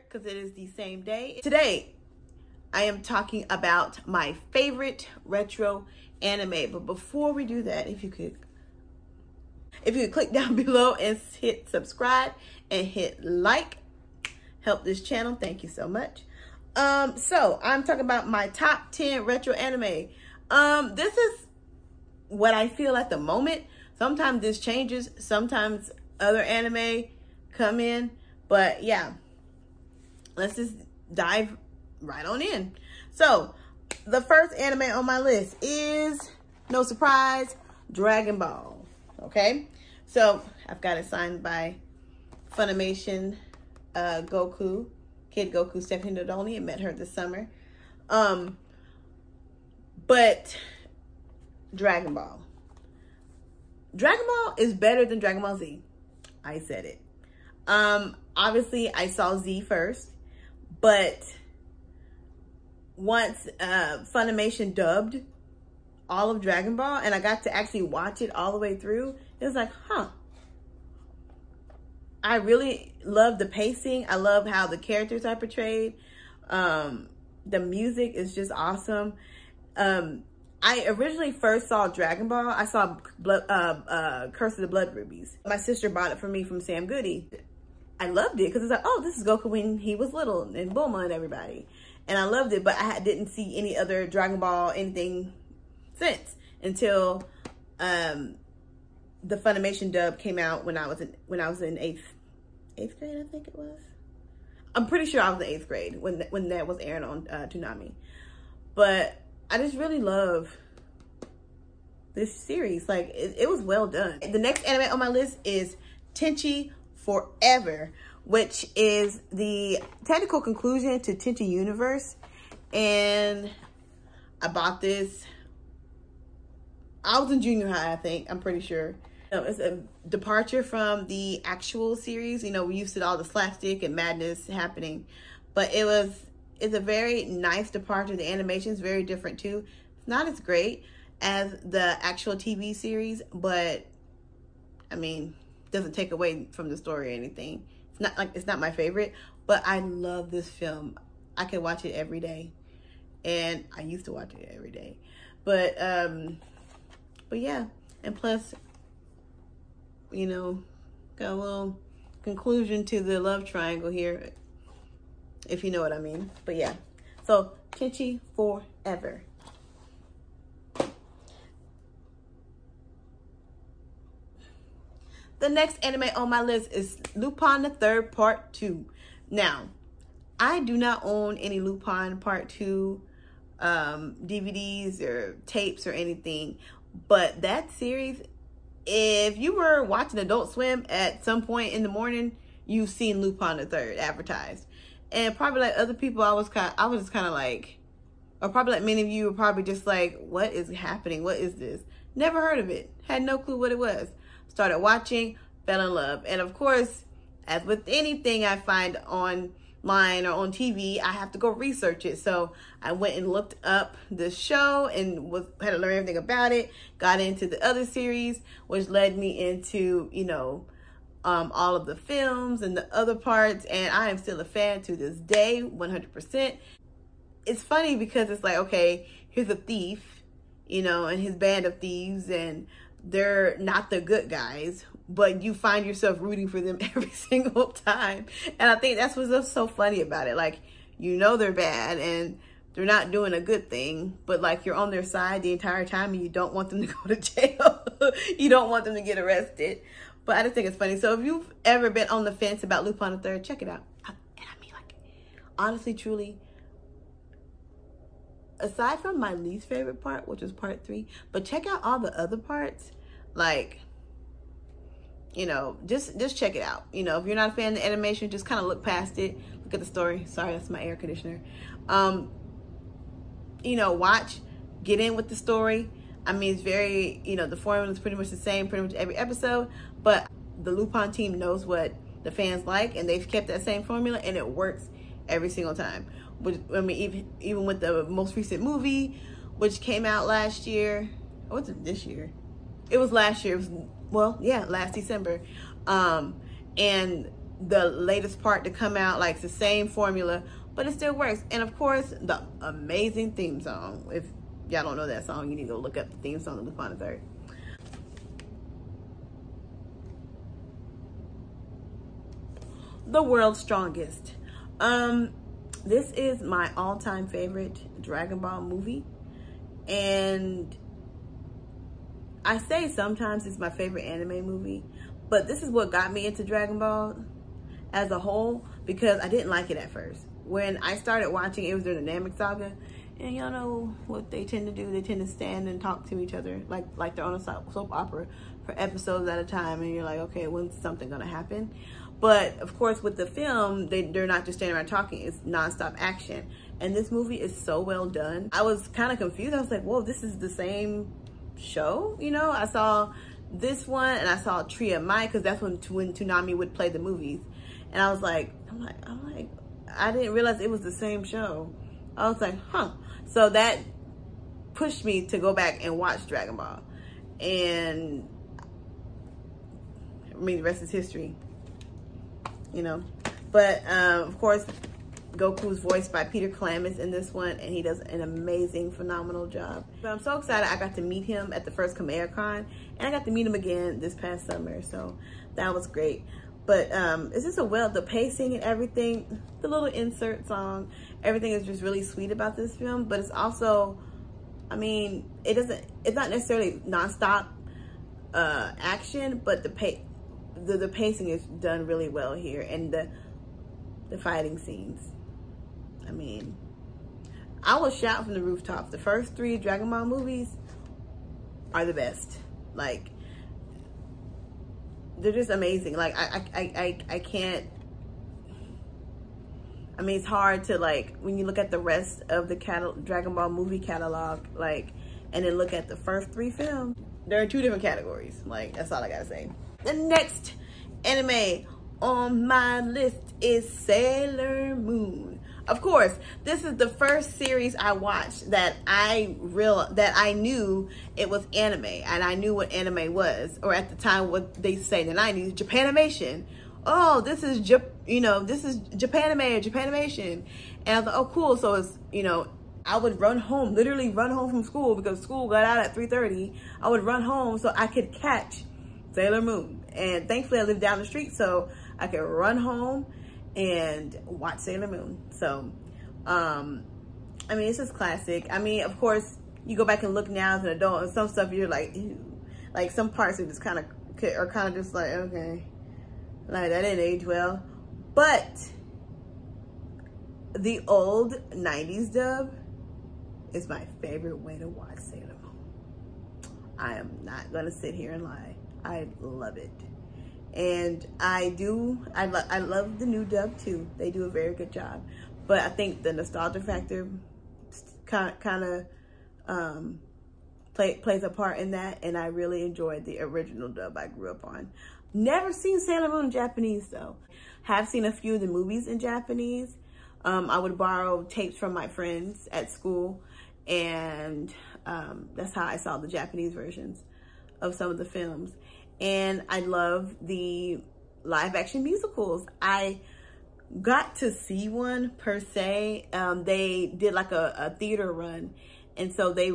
because it is the same day. Today, I am talking about my favorite retro anime. But before we do that, if you could click down below and hit subscribe and hit like, help this channel. Thank you so much. So I'm talking about my top 10 retro anime. This is what I feel at the moment. Sometimes this changes. Sometimes other anime come in. But yeah, let's just dive right on in. So the first anime on my list is, no surprise, Dragon Ball. Okay, so I've got it signed by Funimation, Goku, Kid Goku, Stephanie Dodoni. I met her this summer. But Dragon Ball is better than Dragon Ball Z. I said it. Obviously I saw Z first, but once Funimation dubbed all of Dragon Ball and I got to actually watch it all the way through, it was like, huh. I really love the pacing. I love how the characters are portrayed. The music is just awesome. I originally first saw Dragon Ball. I saw Curse of the Blood Rubies. My sister bought it for me from Sam Goody. I loved it because it's like, oh, this is Goku when he was little and Bulma and everybody. And I loved it, but I didn't see any other Dragon Ball anything since until the Funimation dub came out when I was in eighth grade, I think it was. I'm pretty sure I was in 8th grade when that was airing on Toonami. But I just really love this series. Like, it was well done. The next anime on my list is Tenchi Forever, which is the technical conclusion to Tenchi Universe. And I bought this. I was in junior high, I think. I'm pretty sure. It's a departure from the actual series. You know, we used to all the slapstick and madness happening. But it's a very nice departure. The animation is very different too. It's not as great as the actual TV series, but I mean, doesn't take away from the story or anything. It's not my favorite, but I love this film. I can watch it every day, and I used to watch it every day. But yeah, and plus, you know, got a little conclusion to the love triangle here, if you know what I mean. But yeah, so Tenchi Forever. The next anime on my list is Lupin the Third Part 2. Now, I do not own any Lupin Part 2 DVDs or tapes or anything, but that series, if you were watching Adult Swim at some point in the morning, you've seen Lupin the Third advertised. And probably like other people, I was just kind of like, or probably like many of you were probably just like, what is happening? What is this? Never heard of it. Had no clue what it was. Started watching, fell in love. And of course, as with anything I find online or on TV, I have to go research it. So I went and looked up the show and had to learn everything about it. Got into the other series, which led me into, you know, all of the films and the other parts. And I am still a fan to this day, 100%. It's funny because it's like, okay, here's a thief, you know, and his band of thieves, and they're not the good guys, but you find yourself rooting for them every single time. And I think that's what's so funny about it. Like, you know they're bad and they're not doing a good thing, but like you're on their side the entire time and you don't want them to go to jail. You don't want them to get arrested. But I just think it's funny. So if you've ever been on the fence about Lupin the Third, check it out. And I mean, like, honestly, truly, aside from my least favorite part, which was part 3, but check out all the other parts. Like, you know, just check it out. You know, if you're not a fan of the animation, just kind of look past it. Look at the story. Sorry, that's my air conditioner. You know, watch, get in with the story. I mean, it's very, you know, the formula is pretty much the same, pretty much every episode, but the Lupin team knows what the fans like, and they've kept that same formula, and it works every single time. Which, I mean, even with the most recent movie, which came out last year, or was it this year? It was last year. It was, well, yeah, last December. And the latest part to come out. Like, it's the same formula, but it still works. And of course, the amazing theme song. If y'all don't know that song, you need to go look up the theme song of Lupin the Third. The World's Strongest. This is my all-time favorite Dragon Ball movie, and I say sometimes it's my favorite anime movie, but this is what got me into Dragon Ball as a whole, because I didn't like it at first. When I started watching, it was during the Namek Saga, and y'all know what they tend to do. They tend to stand and talk to each other like they're on a soap opera for episodes at a time, and you're like, okay, when's something gonna happen? But of course, with the film, they're not just standing around talking, it's nonstop action. And this movie is so well done. I was kind of confused. I was like, whoa, this is the same show? You know, I saw this one and I saw Tree of Might, because that's when Toonami would play the movies. And I was like, I didn't realize it was the same show. I was like, huh. So that pushed me to go back and watch Dragon Ball. And I mean, the rest is history, you know. But of course, Goku's voiced by Peter Klammis in this one, and he does an amazing, phenomenal job. But I'm so excited I got to meet him at the first Khmer-Con, and I got to meet him again this past summer, so that was great. But it's just the pacing and everything, the little insert song, everything is just really sweet about this film. But it's also, I mean, it's not necessarily nonstop action, but the pacing is done really well here, and the fighting scenes. I mean, I will shout from the rooftops. The first 3 Dragon Ball movies are the best. Like, they're just amazing. Like, I can't, I mean, it's hard to, like, when you look at the rest of the Dragon Ball movie catalog, like, and then look at the first 3 films, they're in 2 different categories. Like, that's all I gotta say. The next anime on my list is Sailor Moon. Of course, this is the first series I watched that I knew it was anime, and I knew what anime was, or at the time what they say in the 90s, Japanimation. Oh, this is this is Japanime or Japanimation. And I was like, oh, cool. So it's, I would run home, literally run home from school, because school got out at 3:30. I would run home so I could catch Sailor Moon. And thankfully I lived down the street, so I could run home and watch Sailor Moon. So, I mean, it's just classic. I mean, of course, you go back and look now as an adult, and some stuff you're like, ew. Like, some parts are just kind of just like, okay, like, that didn't age well. But the old 90s dub is my favorite way to watch Sailor Moon. I am not gonna sit here and lie. I love it. And I love the new dub too. They do a very good job. But I think the nostalgia factor kind of plays a part in that. And I really enjoyed the original dub I grew up on. Never seen Sailor Moon in Japanese though. Have seen a few of the movies in Japanese. I would borrow tapes from my friends at school, and that's how I saw the Japanese versions of some of the films. And I love the live action musicals. I got to see one per se. They did like a theater run, and so they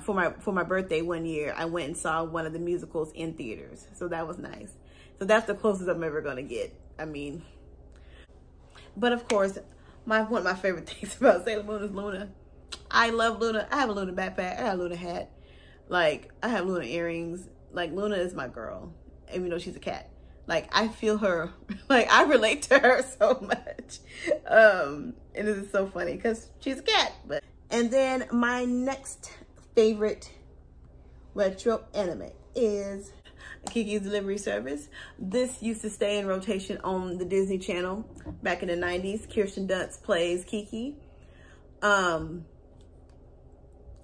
for my birthday one year, I went and saw one of the musicals in theaters. So that was nice. So that's the closest I'm ever gonna get. I mean, but of course, one of my favorite things about Sailor Moon is Luna. I love Luna. I have a Luna backpack. I have a Luna hat. Like, I have Luna earrings. Like, Luna is my girl, even though she's a cat. Like, I feel her. Like, I relate to her so much. And it is so funny because she's a cat. And then my next favorite retro anime is Kiki's Delivery Service. This used to stay in rotation on the Disney Channel back in the 90s. Kirsten Dunst plays Kiki in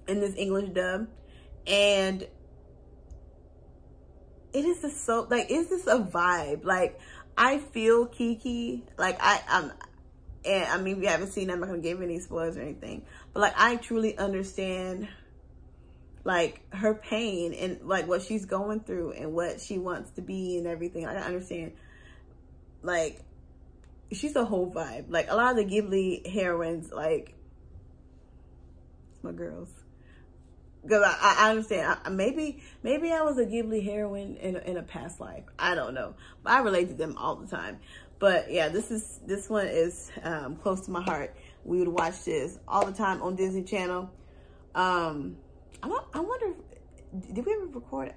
this English dub. And it is just so, like, it's just a vibe. Like, I feel Kiki. Like, and I mean, if you haven't seen it, I'm not gonna give any spoilers or anything. But, like, I truly understand, like, her pain and, like, what she's going through and what she wants to be and everything. Like, I understand Like, she's a whole vibe. Like, a lot of the Ghibli heroines, like, my girls. Because I understand. Maybe I was a Ghibli heroine in a past life. I don't know. But I relate to them all the time. But yeah, this one is close to my heart. We would watch this all the time on Disney Channel. I wonder, did we ever record it?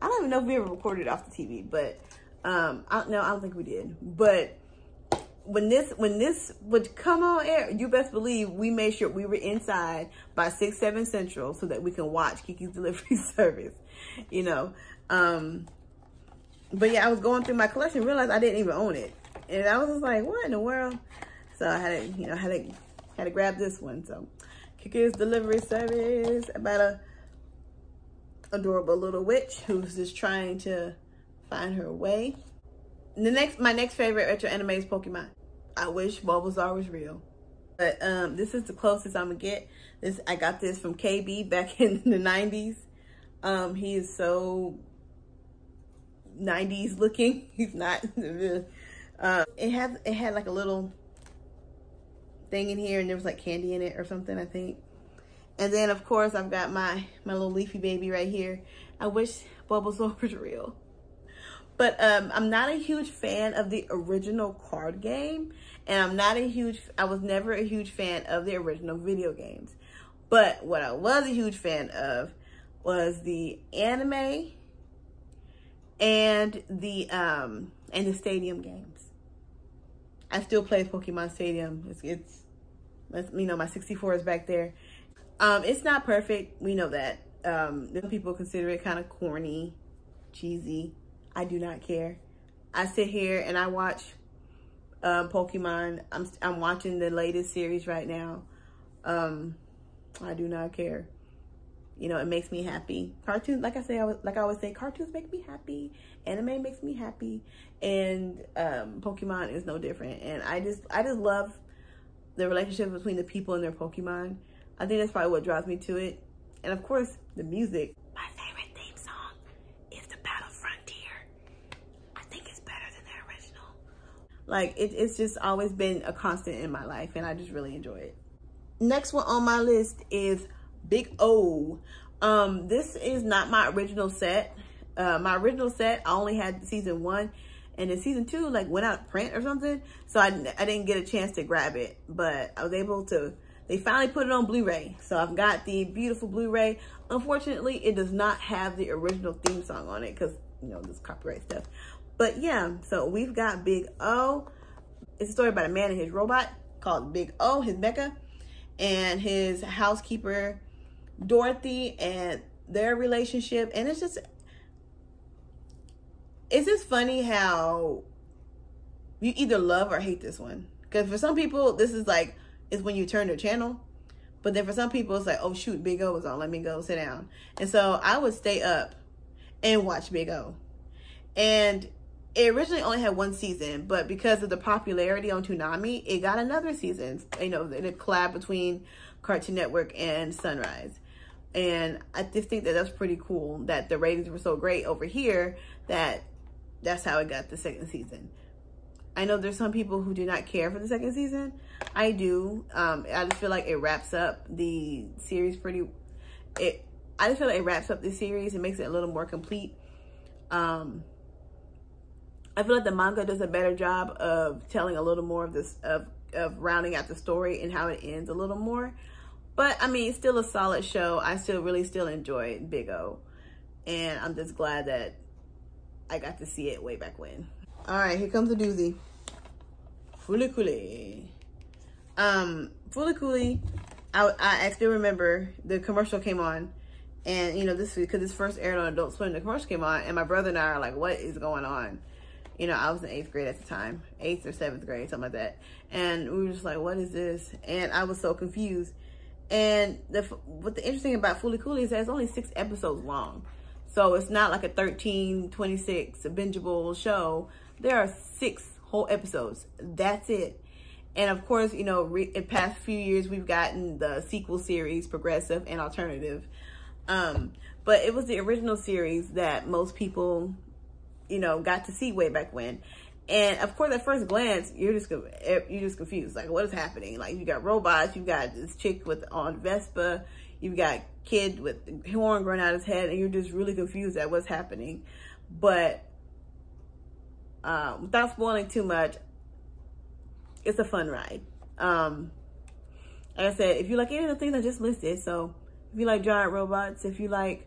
I don't even know if we ever recorded it off the TV, but I don't think we did. But when this would come on air, you best believe we made sure we were inside by 6, 7 Central so that we can watch Kiki's Delivery Service, you know. But yeah, I was going through my collection, realized I didn't even own it, and I was just like, what in the world? So I had to grab this one. So Kiki's Delivery Service, about a adorable little witch who's just trying to find her way. My next favorite retro anime is Pokemon. I wish Bulbasaur was real. But this is the closest I'm gonna get. I got this from KB back in the 90s. He is so 90s looking. He's not. It had like a little thing in here, and there was like candy in it or something, I think. And then of course I've got my little leafy baby right here. I wish Bulbasaur was real. But I'm not a huge fan of the original card game, and I was never a huge fan of the original video games. But what I was a huge fan of was the anime and the stadium games. I still play Pokemon Stadium. It's you know, my 64 is back there. It's not perfect, we know that. Some people consider it kind of corny, cheesy. I do not care. I sit here and I watch Pokemon. I'm watching the latest series right now. I do not care. You know, it makes me happy. Cartoons, like I always say, cartoons make me happy. Anime makes me happy, and Pokemon is no different. And I just love the relationship between the people and their Pokemon. I think that's probably what draws me to it. And of course, the music. My favorite theme song is the Battle Frontier. I think it's better than the original. Like, it's just always been a constant in my life, and I just really enjoy it. Next one on my list is Big O. This is not my original set. My original set, I only had season 1, and then season 2 like went out of print or something, so I didn't get a chance to grab it. But I was able to. They finally put it on Blu-ray, so I've got the beautiful Blu-ray. Unfortunately, it does not have the original theme song on it because, you know, this copyright stuff. But yeah, so we've got Big O. It's a story about a man and his robot called Big O, his mecha, and his housekeeper Dorothy, and their relationship. And it's just funny how you either love or hate this one, because for some people this is like, is when you turn the channel, but then for some people it's like, oh shoot, Big O is on, let me go sit down. And so I would stay up and watch Big O. And it originally only had 1 season, but because of the popularity on Toonami, it got another season, you know, in a collab between Cartoon Network and Sunrise. And I just think that that's pretty cool that the ratings were so great over here that that's how it got the 2nd season. I know there's some people who do not care for the 2nd season. I do. I just feel like it wraps up the series I just feel like it wraps up the series and makes it a little more complete. I feel like the manga does a better job of telling a little more of this, of rounding out the story and how it ends a little more. But I mean, it's still a solid show. I really still enjoy Big O. And I'm just glad that I got to see it way back when. All right, here comes the doozy. Fooly Cooly. Fooly Cooly, I actually remember the commercial came on, and you know, because this first aired on Adult Swim, the commercial came on, and my brother and I are like, what is going on? You know, I was in 8th grade at the time, 8th or 7th grade, something like that. And we were just like, what is this? And I was so confused. And what's interesting about Fooly Cooly is that it's only 6 episodes long. So it's not like a 13, 26 bingeable show. There are 6 whole episodes. That's it. And of course, you know, in past few years, we've gotten the sequel series, progressive and alternative. But it was the original series that most people, you know, got to see way back when. And of course, at first glance, you're just confused. Like, what is happening? Like, you got robots, you got this chick on Vespa, you've got kid with the horn growing out his head, and you're just really confused at what's happening. But without spoiling too much, it's a fun ride. Like I said, if you like any of the things I just listed, so if you like giant robots, if you like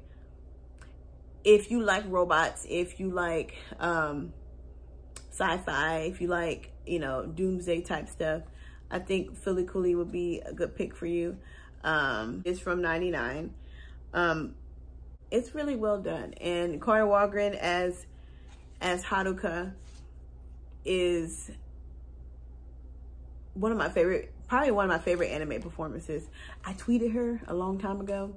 robots, if you like sci-fi, if you like, you know, doomsday type stuff, I think Philly Cooley would be a good pick for you. It's from '99. It's really well done, and Kari Wahlgren as Haruka is probably one of my favorite anime performances. I tweeted her a long time ago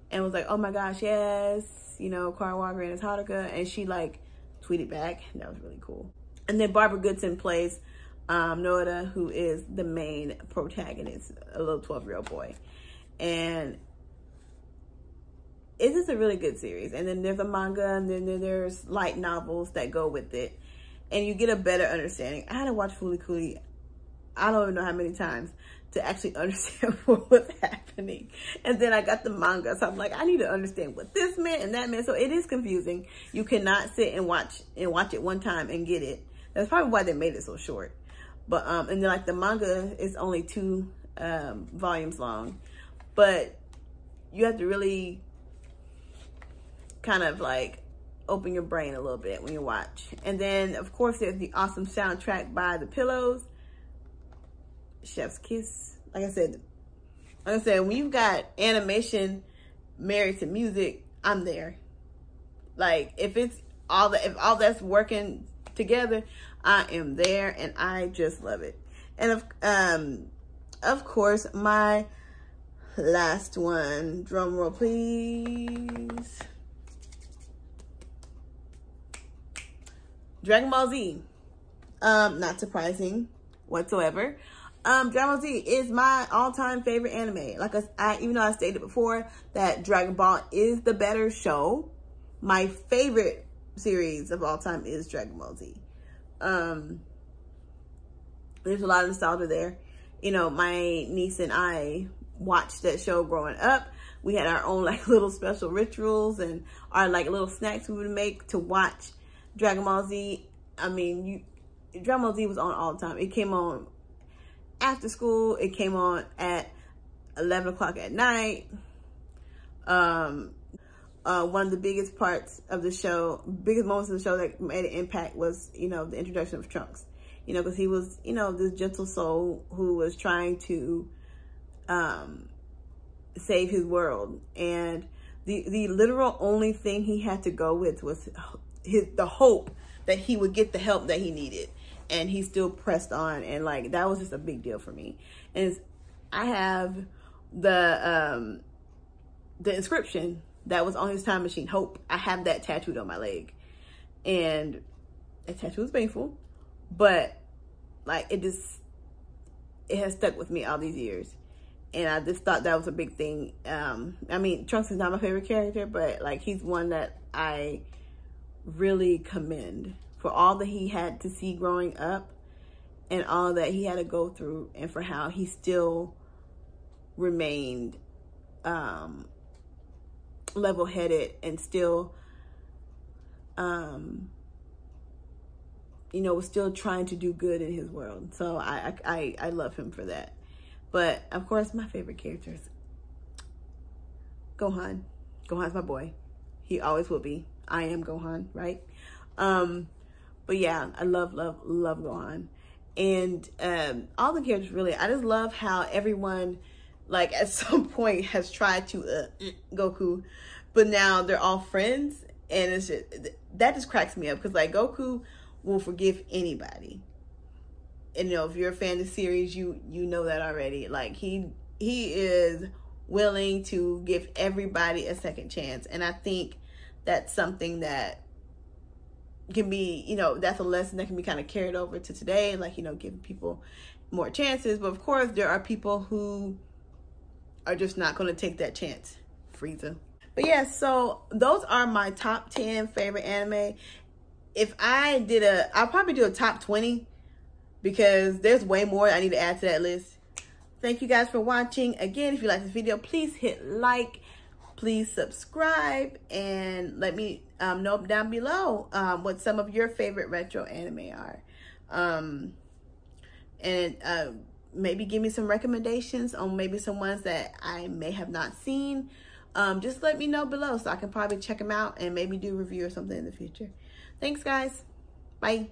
and was like, oh my gosh, yes, you know, Kari Wahlgren is Haruka, and she like tweeted back. That was really cool. And then Barbara Goodson plays Noda, who is the main protagonist, a little 12-year-old boy. And it's just a really good series. And then there's a manga, and then there's light novels that go with it. And you get a better understanding. I had to watch Philly Cooley, I don't even know how many times, to actually understand what was happening. And then I got the manga, so I'm like, I need to understand what this meant and that meant. So it is confusing. You cannot sit and watch it one time and get it. That's probably why they made it so short. But and then like the manga is only 2 volumes long, but you have to really kind of like open your brain a little bit when you watch. And then of course there's the awesome soundtrack by The Pillows, Chef's Kiss. Like I said, when you've got animation married to music, I'm there. Like if all that's working together, I am there, and I just love it. And of course, my last one, drum roll please, Dragon Ball Z. Not surprising whatsoever. Dragon Ball Z is my all-time favorite anime. Like even though I stated before that Dragon Ball is the better show, my favorite series of all time is Dragon Ball Z. There's a lot of nostalgia there. You know, my niece and I watched that show growing up. We had our own like little special rituals and our like little snacks we would make to watch Dragon Ball Z. I mean, Dragon Ball Z was on all the time. It came on after school. It came on at 11 o'clock at night. One of the biggest parts of the show, biggest moments of the show that made an impact was, you know, the introduction of Trunks. You know, because he was, you know, this gentle soul who was trying to save his world. And the literal only thing he had to go with was the hope that he would get the help that he needed. And he still pressed on. And like, that was just a big deal for me. And I have the inscription that was on his time machine, Hope. I have that tattooed on my leg. And that tattoo is painful, but like it has stuck with me all these years. And I just thought that was a big thing. I mean, Trunks is not my favorite character, but like he's one that I really commend for all that he had to see growing up and all that he had to go through, and for how he still remained level-headed and still you know, was still trying to do good in his world. So I love him for that. But of course, my favorite character is Gohan. Gohan's my boy. He always will be. I am Gohan, right? But yeah, I love Gohan. And all the characters, really, I just love how everyone, like, at some point has tried to Goku, but now they're all friends. And it's just, that just cracks me up, because like Goku will forgive anybody. And you know, if you're a fan of the series, you know that already. Like he is willing to give everybody a second chance. And I think that's something that can be, you know, that's a lesson that can be kind of carried over to today, like, you know, giving people more chances. But of course, there are people who are just not going to take that chance. Frieza. But yeah, so those are my top 10 favorite anime. if I did I'll probably do a top 20 because there's way more I need to add to that list. Thank you guys for watching. Again, if you like this video, please hit like, please subscribe, and let me know down below what some of your favorite retro anime are. And maybe give me some recommendations on maybe some ones that I may have not seen. Just let me know below so I can probably check them out and maybe do a review or something in the future. Thanks, guys. Bye.